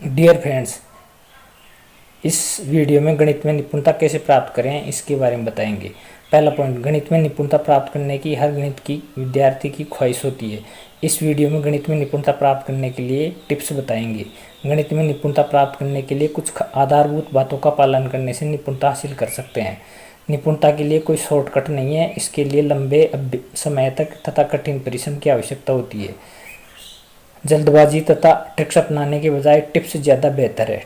Dear friends, इस video में गणित में निपुणता कैसे प्राप्त करें इसके बारे में बताएंगे। पहला पॉइंट, गणित में निपुणता प्राप्त करने की हर गणित की विद्यार्थी की ख्वाहिश होती है। इस वीडियो में गणित में निपुणता प्राप्त करने के लिए टिप्स बताएंगे। गणित में निपुणता प्राप्त करने के लिए कुछ आधारभूत बातों का पालन करने से निपुणता हासिल कर सकते हैं। निपुणता के लिए कोई शॉर्टकट नहीं है, इसके लिए लंबे समय तक तथा कठिन परिश्रम की आवश्यकता होती है। जल्दबाजी तथा ट्रिक्स अपनाने के बजाय टिप्स ज़्यादा बेहतर है।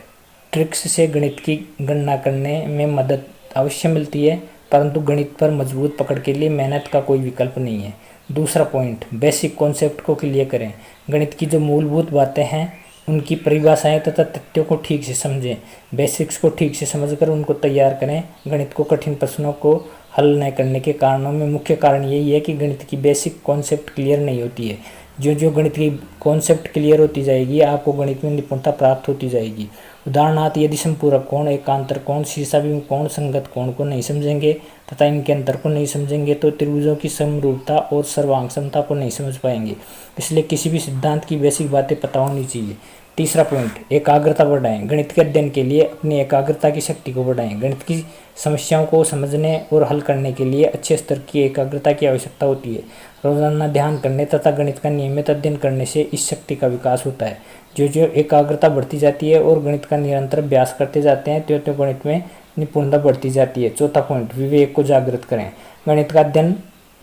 ट्रिक्स से गणित की गणना करने में मदद अवश्य मिलती है, परंतु गणित पर मजबूत पकड़ के लिए मेहनत का कोई विकल्प नहीं है। दूसरा पॉइंट, बेसिक कॉन्सेप्ट को क्लियर करें। गणित की जो मूलभूत बातें हैं उनकी परिभाषाएं तथा तथ्यों को ठीक से समझें। बेसिक्स को ठीक से समझकर उनको तैयार करें। गणित को कठिन प्रश्नों को हल न करने के कारणों में मुख्य कारण यही है कि गणित की बेसिक कॉन्सेप्ट क्लियर नहीं होती है। जो जो गणित की कॉन्सेप्ट क्लियर होती जाएगी, आपको गणित में निपुणता प्राप्त होती जाएगी। उदाहरणार्थ, यदि संपूरक कोण, एकांतर कोण, शीर्षाभिमुख कोण, संगत कोण को नहीं समझेंगे तथा इनके अंतर को नहीं समझेंगे तो त्रिभुजों की समरूपता और सर्वांग समता को नहीं समझ पाएंगे। इसलिए किसी भी सिद्धांत की बेसिक बातें पता होनी चाहिए। तीसरा पॉइंट, एकाग्रता बढ़ाएं। गणित के अध्ययन के लिए अपनी एकाग्रता की शक्ति को बढ़ाएं। गणित की समस्याओं को समझने और हल करने के लिए अच्छे स्तर की एकाग्रता की आवश्यकता होती है। रोजाना ध्यान करने तथा गणित का नियमित अध्ययन करने से इस शक्ति का विकास होता है। जो जो एकाग्रता बढ़ती जाती है और गणित का निरंतर अभ्यास करते जाते हैं त्यों त्यों गणित में निपुणता बढ़ती जाती है। चौथा पॉइंट, विवेक को जागृत करें। गणित का अध्ययन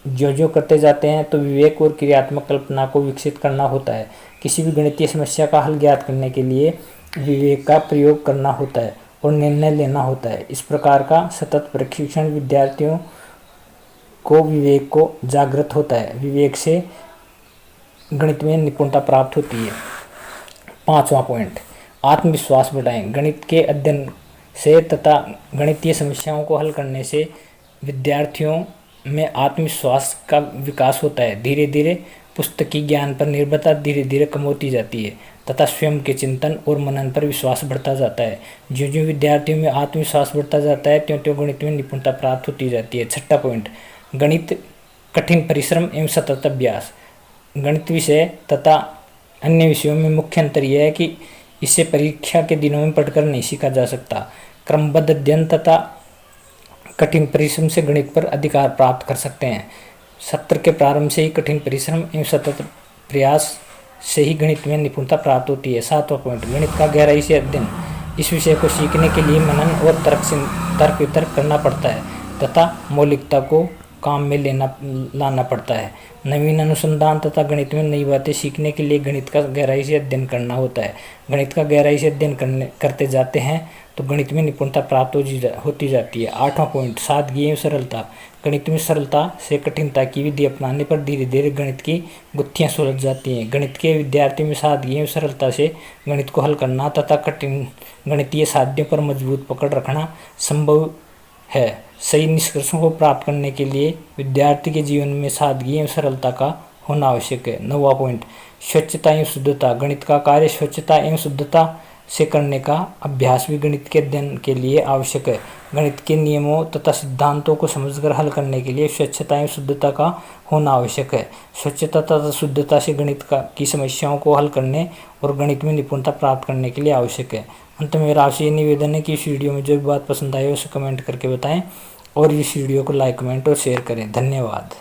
जो जो करते जाते हैं तो विवेक और क्रियात्मक कल्पना को विकसित करना होता है। किसी भी गणितीय समस्या का हल ज्ञात करने के लिए विवेक का प्रयोग करना होता है और निर्णय लेना होता है। इस प्रकार का सतत प्रशिक्षण विद्यार्थियों को विवेक को जागृत होता है। विवेक से गणित में निपुणता प्राप्त होती है। पांचवा पॉइंट, आत्मविश्वास बढ़ाएं। गणित के अध्ययन से तथा गणितीय समस्याओं को हल करने से विद्यार्थियों में आत्मविश्वास का विकास होता है। धीरे धीरे पुस्तकीय ज्ञान पर निर्भरता धीरे धीरे कम होती जाती है तथा स्वयं के चिंतन और मनन पर विश्वास बढ़ता जाता है। जो जो विद्यार्थियों में आत्मविश्वास बढ़ता जाता है त्यों त्यों गणित में निपुणता प्राप्त होती जाती है। छठा पॉइंट, गणित कठिन परिश्रम एवं सतत अभ्यास। गणित विषय तथा अन्य विषयों में मुख्य अंतर यह है कि इसे परीक्षा के दिनों में पढ़कर नहीं सीखा जा सकता। क्रमबद्ध अध्ययन तथा कठिन परिश्रम से गणित पर अधिकार प्राप्त कर सकते हैं। सत्र के प्रारंभ से ही कठिन परिश्रम एवं सतत प्रयास से ही गणित में निपुणता प्राप्त होती है। सातवां पॉइंट, गणित का गहराई से अध्ययन। इस विषय को सीखने के लिए मनन और तर्क वितर्क करना पड़ता है तथा मौलिकता को काम में लाना पड़ता है। नवीन अनुसंधान तथा गणित में नई बातें सीखने के लिए गणित का गहराई से अध्ययन करना होता है। गणित का गहराई से अध्ययन करते जाते हैं तो गणित में निपुणता प्राप्त होती जाती है। आठवां पॉइंट, सादगी एवं सरलता। गणित में सरलता से कठिनता की विधि अपनाने पर धीरे धीरे गणित की गुत्थियां सुलझ जाती हैं। गणित के विद्यार्थी में सादगी एवं सरलता से गणित को हल करना तथा कठिन गणितीय साध्यों पर मजबूत पकड़ रखना संभव है। सही निष्कर्षों को प्राप्त करने के लिए विद्यार्थी के जीवन में सादगी एवं सरलता का होना आवश्यक है। नौवां पॉइंट, स्वच्छता एवं शुद्धता। गणित का कार्य स्वच्छता एवं शुद्धता से करने का अभ्यास भी गणित के अध्ययन के लिए आवश्यक है। गणित के नियमों तथा सिद्धांतों को समझकर हल करने के लिए स्वच्छता एवं शुद्धता का होना आवश्यक है। स्वच्छता तथा शुद्धता से गणित की समस्याओं को हल करने और गणित में निपुणता प्राप्त करने के लिए आवश्यक है। अंत में मेरा आपसे ये निवेदन है कि इस वीडियो में जो भी बात पसंद आई है उसे कमेंट करके बताएं और इस वीडियो को लाइक, कमेंट और शेयर करें। धन्यवाद।